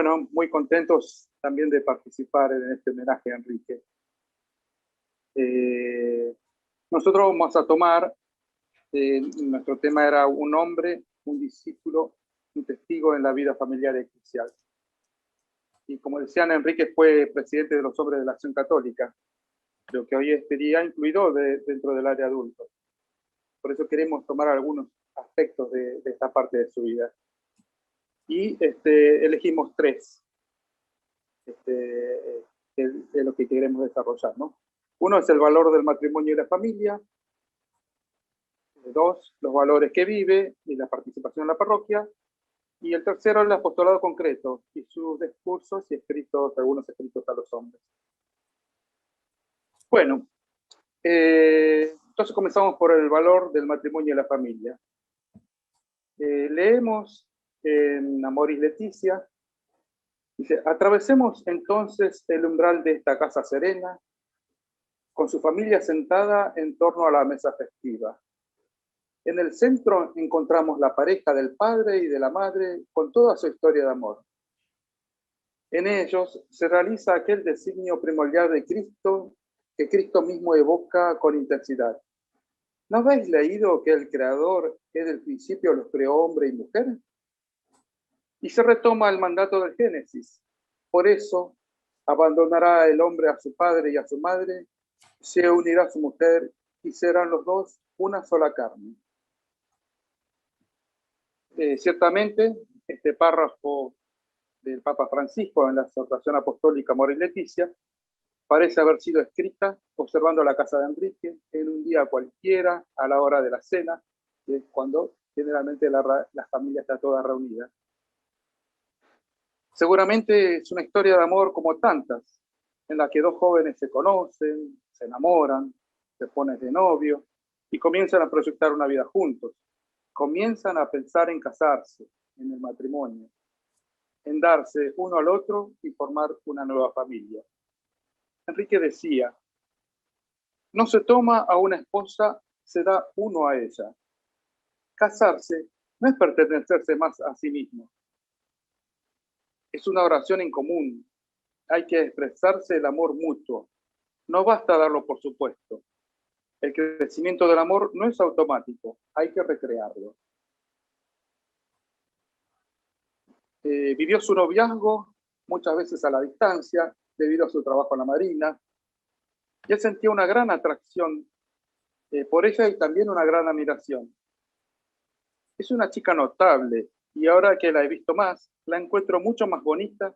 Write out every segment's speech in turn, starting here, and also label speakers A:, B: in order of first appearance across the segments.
A: Bueno, muy contentos también de participar en este homenaje a Enrique. Nosotros vamos a tomar, nuestro tema era un hombre, un discípulo, un testigo en la vida familiar y eclesial. Y como decían, Enrique fue presidente de los Hombres de la Acción Católica, lo que hoy estaría incluido dentro del área adulto. Por eso queremos tomar algunos aspectos de esta parte de su vida. Y elegimos tres de lo que queremos desarrollar, ¿no? Uno es el valor del matrimonio y la familia. Dos, los valores que vive y la participación en la parroquia. Y el tercero, el apostolado concreto y sus discursos y escritos, algunos escritos a los hombres. Bueno, entonces comenzamos por el valor del matrimonio y la familia. Leemos en Amoris Laetitia, dice: atravesemos entonces el umbral de esta casa serena, con su familia sentada en torno a la mesa festiva. En el centro encontramos la pareja del padre y de la madre con toda su historia de amor. En ellos se realiza aquel designio primordial de Cristo que Cristo mismo evoca con intensidad. ¿No habéis leído que el Creador desde el principio los creó hombre y mujer? Y se retoma el mandato del Génesis. Por eso abandonará el hombre a su padre y a su madre, se unirá a su mujer y serán los dos una sola carne. Ciertamente, este párrafo del Papa Francisco en la exhortación apostólica Amoris Laetitia parece haber sido escrita observando la casa de Enrique en un día cualquiera a la hora de la cena, que es cuando generalmente la familia está toda reunida. Seguramente es una historia de amor como tantas, en la que dos jóvenes se conocen, se enamoran, se ponen de novio y comienzan a proyectar una vida juntos. Comienzan a pensar en casarse, en el matrimonio, en darse uno al otro y formar una nueva familia. Enrique decía: no se toma a una esposa, se da uno a ella. Casarse no es pertenecerse más a sí mismo. Es una oración en común. Hay que expresarse el amor mutuo. No basta darlo por supuesto. El crecimiento del amor no es automático, hay que recrearlo. Vivió su noviazgo muchas veces a la distancia, debido a su trabajo en la Marina, y él sentía una gran atracción por ella y también una gran admiración. Es una chica notable, y ahora que la he visto más, la encuentro mucho más bonita,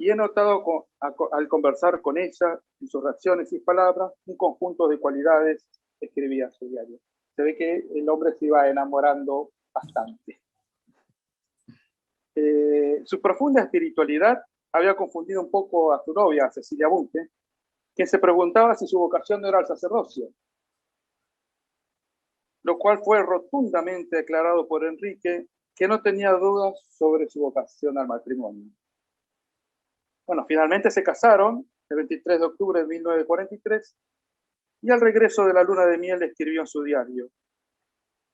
A: y he notado al conversar con ella, en sus reacciones y palabras, un conjunto de cualidades, escribía en su diario. Se ve que el hombre se iba enamorando bastante. Su profunda espiritualidad había confundido un poco a su novia, Cecilia Bunge, quien se preguntaba si su vocación no era el sacerdocio, lo cual fue rotundamente aclarado por Enrique, que no tenía dudas sobre su vocación al matrimonio. Bueno, finalmente se casaron el 23 de octubre de 1943 y al regreso de la luna de miel escribió en su diario: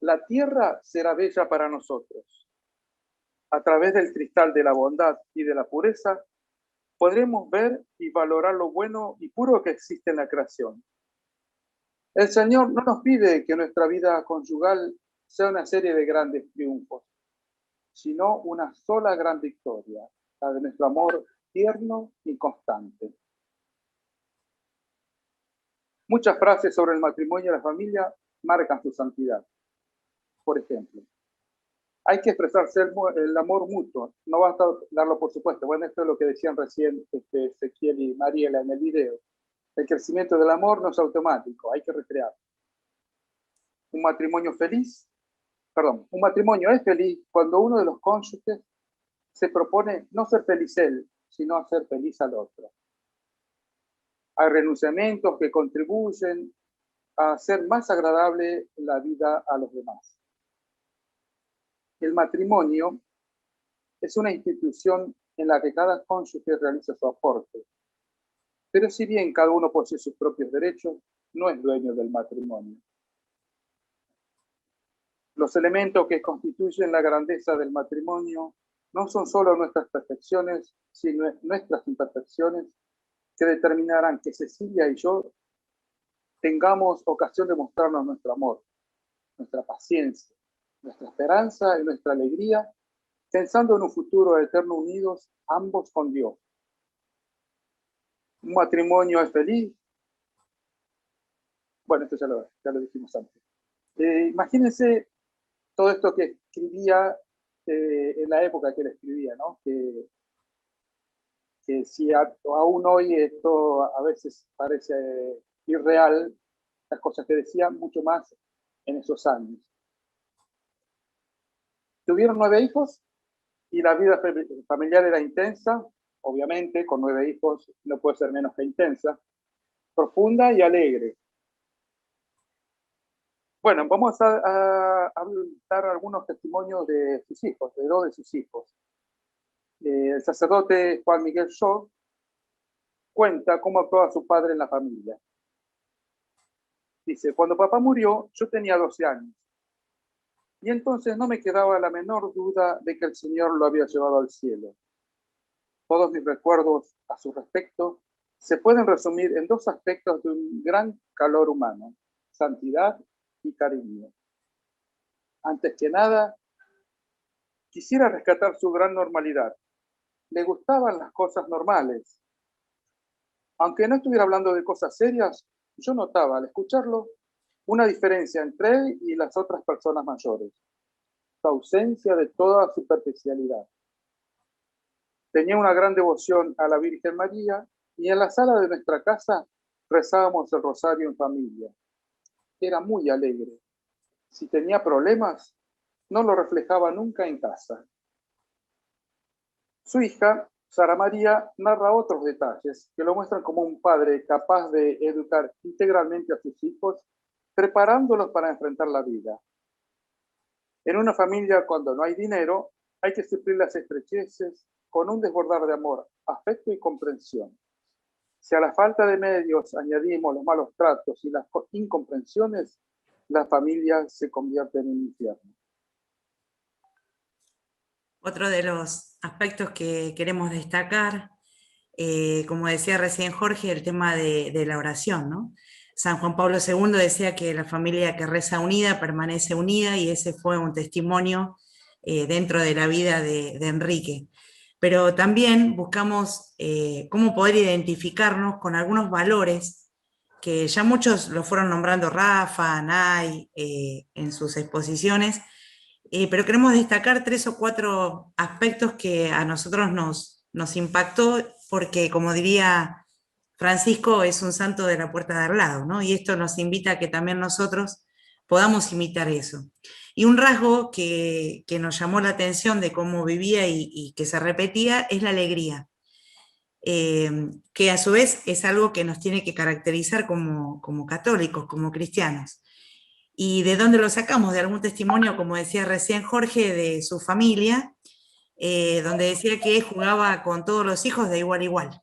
A: la tierra será bella para nosotros. A través del cristal de la bondad y de la pureza podremos ver y valorar lo bueno y puro que existe en la creación. El Señor no nos pide que nuestra vida conyugal sea una serie de grandes triunfos, sino una sola gran victoria, la de nuestro amor tierno y constante. Muchas frases sobre el matrimonio y la familia marcan su santidad. Por ejemplo, hay que expresarse el amor mutuo, no basta darlo por supuesto. Bueno, esto es lo que decían recién Ezequiel y Mariela en el video. El crecimiento del amor no es automático, hay que recrearlo. Un matrimonio es feliz cuando uno de los cónyuges se propone no ser feliz él, sino hacer feliz al otro. Hay renunciamientos que contribuyen a hacer más agradable la vida a los demás. El matrimonio es una institución en la que cada cónyuge realiza su aporte, pero si bien cada uno posee sus propios derechos, no es dueño del matrimonio. Los elementos que constituyen la grandeza del matrimonio No son solo nuestras perfecciones, sino nuestras imperfecciones que determinarán que Cecilia y yo tengamos ocasión de mostrarnos nuestro amor, nuestra paciencia, nuestra esperanza y nuestra alegría, pensando en un futuro eterno unidos, ambos con Dios. Un matrimonio es feliz. Bueno, esto ya lo dijimos antes. Imagínense todo esto que escribía en la época que él escribía, ¿no? Que si aún hoy esto a veces parece irreal, las cosas que decía, mucho más en esos años. Tuvieron 9 hijos y la vida familiar era intensa, obviamente, con 9 hijos no puede ser menos que intensa, profunda y alegre. Bueno, vamos a dar algunos testimonios de sus hijos, de 2 de sus hijos. El sacerdote Juan Miguel Shaw cuenta cómo actuaba su padre en la familia. Dice, cuando papá murió, yo tenía 12 años. Y entonces no me quedaba la menor duda de que el Señor lo había llevado al cielo. Todos mis recuerdos a su respecto se pueden resumir en 2 aspectos de un gran calor humano, santidad y cariño. Antes que nada, quisiera rescatar su gran normalidad. Le gustaban las cosas normales. Aunque no estuviera hablando de cosas serias, yo notaba al escucharlo una diferencia entre él y las otras personas mayores. Su ausencia de toda superficialidad. Tenía una gran devoción a la Virgen María y en la sala de nuestra casa rezábamos el rosario en familia. Era muy alegre. Si tenía problemas, no lo reflejaba nunca en casa. Su hija, Sara María, narra otros detalles que lo muestran como un padre capaz de educar integralmente a sus hijos, preparándolos para enfrentar la vida. En una familia, cuando no hay dinero, hay que suplir las estrecheces con un desbordar de amor, afecto y comprensión. Si a la falta de medios añadimos los malos tratos y las incomprensiones, la familia se convierte en un infierno.
B: Otro de los aspectos que queremos destacar, como decía recién Jorge, el tema de la oración, ¿no? San Juan Pablo II decía que la familia que reza unida permanece unida, y ese fue un testimonio dentro de la vida de Enrique. Pero también buscamos cómo poder identificarnos con algunos valores que ya muchos lo fueron nombrando Rafa, Nay, en sus exposiciones, pero queremos destacar 3 o 4 aspectos que a nosotros nos impactó, porque como diría Francisco, es un santo de la puerta de al lado, ¿no? Y esto nos invita a que también nosotros podamos imitar eso. Y un rasgo que nos llamó la atención de cómo vivía y que se repetía es la alegría, que a su vez es algo que nos tiene que caracterizar como católicos, como cristianos. ¿Y de dónde lo sacamos? De algún testimonio, como decía recién Jorge, de su familia, donde decía que jugaba con todos los hijos de igual a igual.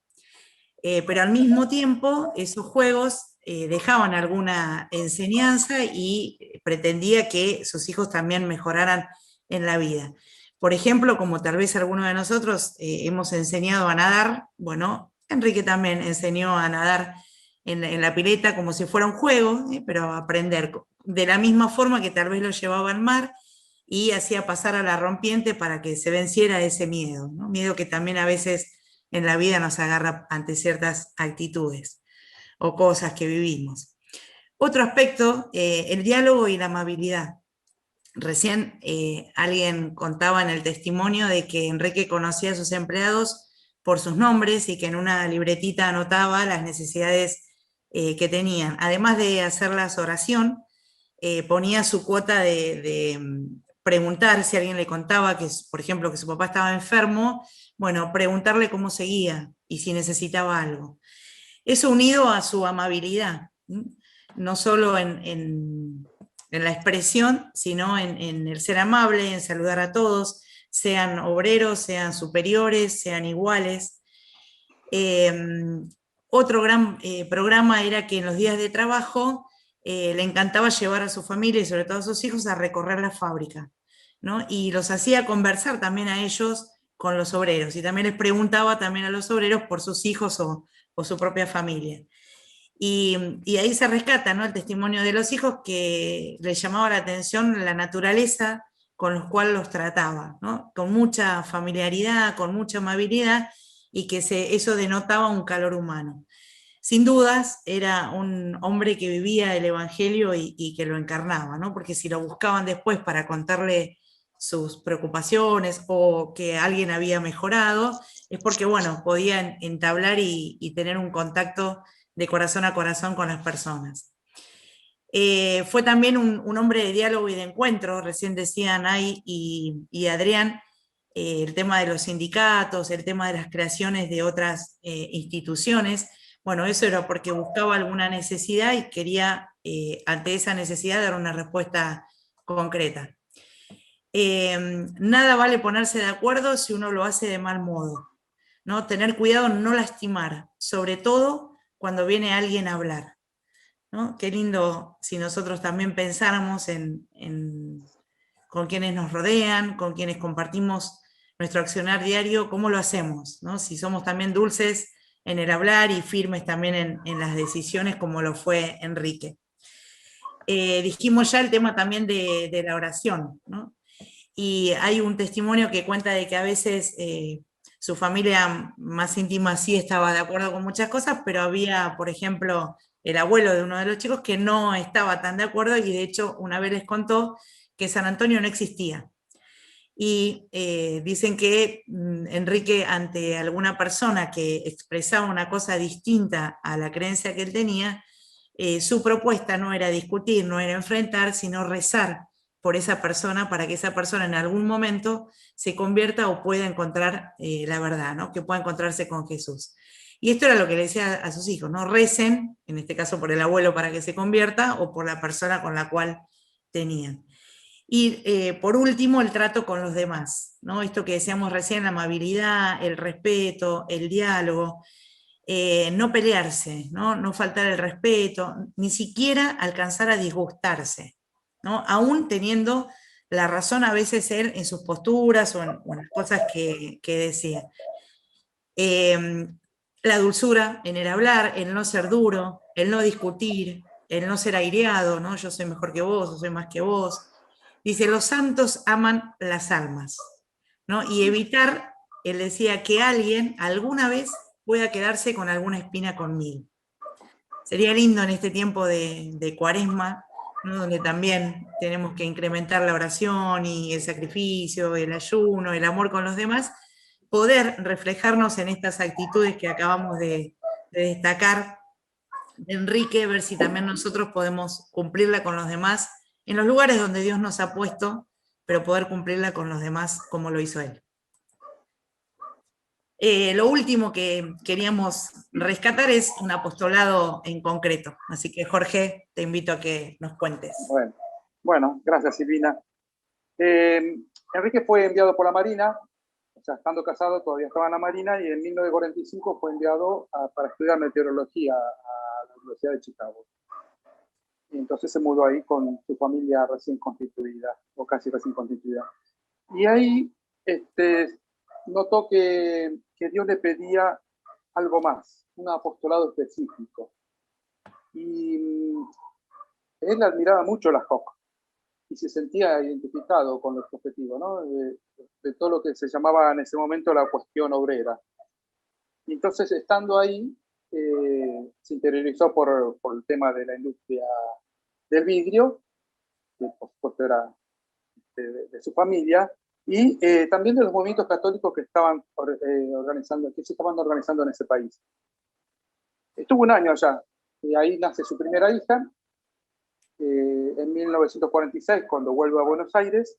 B: Pero al mismo tiempo, esos juegos dejaban alguna enseñanza y pretendía que sus hijos también mejoraran en la vida. Por ejemplo, como tal vez algunos de nosotros hemos enseñado a nadar, bueno, Enrique también enseñó a nadar en la pileta como si fuera un juego, pero aprender de la misma forma que tal vez lo llevaba al mar y hacía pasar a la rompiente para que se venciera ese miedo, ¿no? Miedo que también a veces en la vida nos agarra ante ciertas actitudes o cosas que vivimos. Otro aspecto, el diálogo y la amabilidad. Recién alguien contaba en el testimonio de que Enrique conocía a sus empleados por sus nombres y que en una libretita anotaba las necesidades que tenían. Además de hacerlas oración, ponía su cuota de preguntar si alguien le contaba que, por ejemplo, que su papá estaba enfermo, bueno, preguntarle cómo seguía y si necesitaba algo. Eso unido a su amabilidad, no solo en la expresión, sino en el ser amable, en saludar a todos, sean obreros, sean superiores, sean iguales. Otro gran programa era que en los días de trabajo le encantaba llevar a su familia y sobre todo a sus hijos a recorrer la fábrica, ¿no? Y los hacía conversar también a ellos con los obreros, y también les preguntaba también a los obreros por sus hijos o su propia familia. Y ahí se rescata, ¿no?, el testimonio de los hijos, que les llamaba la atención la naturaleza con los cuales los trataba, ¿no?, con mucha familiaridad, con mucha amabilidad, y que eso denotaba un calor humano. Sin dudas, era un hombre que vivía el Evangelio y que lo encarnaba, ¿no?, porque si lo buscaban después para contarle sus preocupaciones o que alguien había mejorado, es porque, bueno, podían entablar y tener un contacto de corazón a corazón con las personas. Fue también un hombre de diálogo y de encuentro, recién decían Nay y Adrián, el tema de los sindicatos, el tema de las creaciones de otras instituciones. Bueno, eso era porque buscaba alguna necesidad y quería, ante esa necesidad, dar una respuesta concreta. Nada vale ponerse de acuerdo si uno lo hace de mal modo, ¿no? Tener cuidado en no lastimar, sobre todo cuando viene alguien a hablar, ¿no? Qué lindo si nosotros también pensáramos con quienes nos rodean, con quienes compartimos nuestro accionar diario, cómo lo hacemos, ¿no? Si somos también dulces en el hablar y firmes también en las decisiones, como lo fue Enrique. Dijimos ya el tema también de la oración, ¿no? Y hay un testimonio que cuenta de que a veces su familia más íntima sí estaba de acuerdo con muchas cosas, pero había, por ejemplo, el abuelo de uno de los chicos que no estaba tan de acuerdo, y de hecho una vez les contó que San Antonio no existía. Y dicen que Enrique, ante alguna persona que expresaba una cosa distinta a la creencia que él tenía, su propuesta no era discutir, no era enfrentar, sino rezar por esa persona, para que esa persona en algún momento se convierta o pueda encontrar la verdad, ¿no?, que pueda encontrarse con Jesús. Y esto era lo que le decía a sus hijos, ¿no? Recen, en este caso por el abuelo para que se convierta, o por la persona con la cual tenían. Y por último, el trato con los demás, ¿no? Esto que decíamos recién, la amabilidad, el respeto, el diálogo, no pelearse, ¿no? No faltar el respeto, ni siquiera alcanzar a disgustarse, ¿no?, aún teniendo la razón a veces él en sus posturas o en las cosas que decía. La dulzura en el hablar, el no ser duro, el no discutir, el no ser aireado, ¿no? Yo soy mejor que vos, yo soy más que vos. Dice, los santos aman las almas, ¿no? Y evitar, él decía, que alguien alguna vez pueda quedarse con alguna espina conmigo. Sería lindo en este tiempo de Cuaresma, ¿no?, donde también tenemos que incrementar la oración y el sacrificio, el ayuno, el amor con los demás, poder reflejarnos en estas actitudes que acabamos de destacar de Enrique, ver si también nosotros podemos cumplirla con los demás en los lugares donde Dios nos ha puesto, pero poder cumplirla con los demás como lo hizo él. Lo último que queríamos rescatar es un apostolado en concreto. Así que, Jorge, te invito a que nos cuentes.
A: Bueno, gracias, Silvina. Enrique fue enviado por la Marina, o sea, estando casado todavía estaba en la Marina, y en 1945 fue enviado para estudiar meteorología a la Universidad de Chicago. Y entonces se mudó ahí con su familia recién constituida, o casi recién constituida. Y ahí notó que Dios le pedía algo más, un apostolado específico. Y él admiraba mucho la JOC y se sentía identificado con los objetivos, ¿no?, de todo lo que se llamaba en ese momento la cuestión obrera. Y entonces, estando ahí, se interiorizó por el tema de la industria del vidrio, que por supuesto era de su familia, y también de los movimientos católicos que estaban que se estaban organizando en ese país. Estuvo un año allá, y ahí nace su primera hija. En 1946, cuando vuelve a Buenos Aires,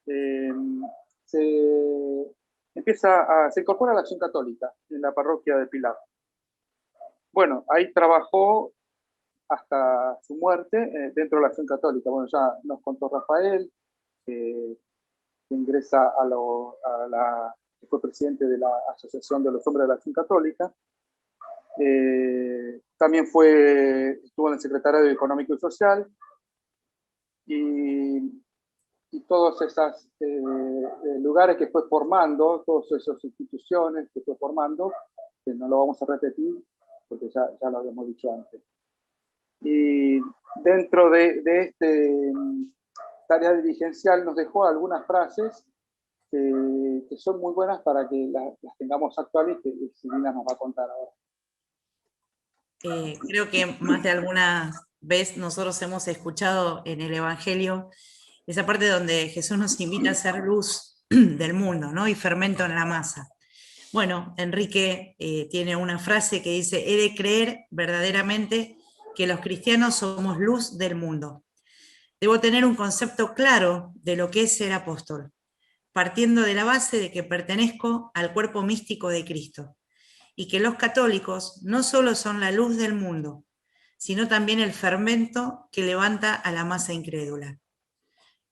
A: se incorpora a la Acción Católica en la parroquia de Pilar. Bueno, ahí trabajó hasta su muerte dentro de la Acción Católica. Bueno, ya nos contó Rafael, que ingresa que fue presidente de la Asociación de los Hombres de la Acción Católica. También estuvo en el Secretariado Económico y Social, y todos esos lugares que fue formando, todas esas instituciones que fue formando, que no lo vamos a repetir porque ya lo habíamos dicho antes. Y dentro de este tarea dirigencial nos dejó algunas frases que son muy buenas para que las tengamos actuales, que Silvina nos va a contar ahora.
B: Creo que más de alguna vez nosotros hemos escuchado en el Evangelio esa parte donde Jesús nos invita a ser luz del mundo, ¿no? Y fermento en la masa. Bueno, Enrique tiene una frase que dice: he de creer verdaderamente que los cristianos somos luz del mundo. Debo tener un concepto claro de lo que es ser apóstol, partiendo de la base de que pertenezco al cuerpo místico de Cristo, y que los católicos no solo son la luz del mundo, sino también el fermento que levanta a la masa incrédula.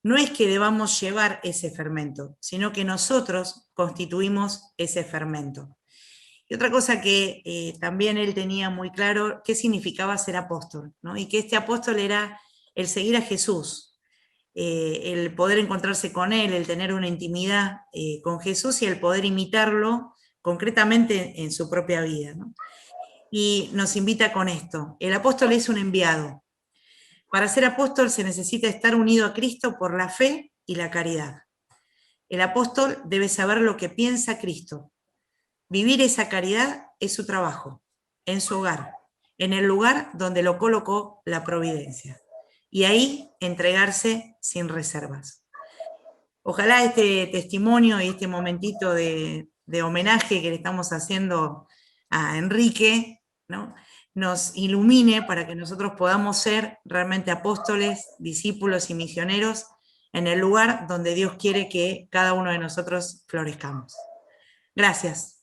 B: No es que debamos llevar ese fermento, sino que nosotros constituimos ese fermento. Y otra cosa que también él tenía muy claro, qué significaba ser apóstol, ¿no? Y que este apóstol era el seguir a Jesús, el poder encontrarse con él, el tener una intimidad con Jesús y el poder imitarlo concretamente en su propia vida, ¿no? Y nos invita con esto: el apóstol es un enviado. Para ser apóstol se necesita estar unido a Cristo por la fe y la caridad. El apóstol debe saber lo que piensa Cristo. Vivir esa caridad es su trabajo, en su hogar, en el lugar donde lo colocó la providencia. Y ahí entregarse sin reservas. Ojalá este testimonio y este momentito de homenaje que le estamos haciendo a Enrique, ¿no?, nos ilumine para que nosotros podamos ser realmente apóstoles, discípulos y misioneros en el lugar donde Dios quiere que cada uno de nosotros florezcamos. Gracias.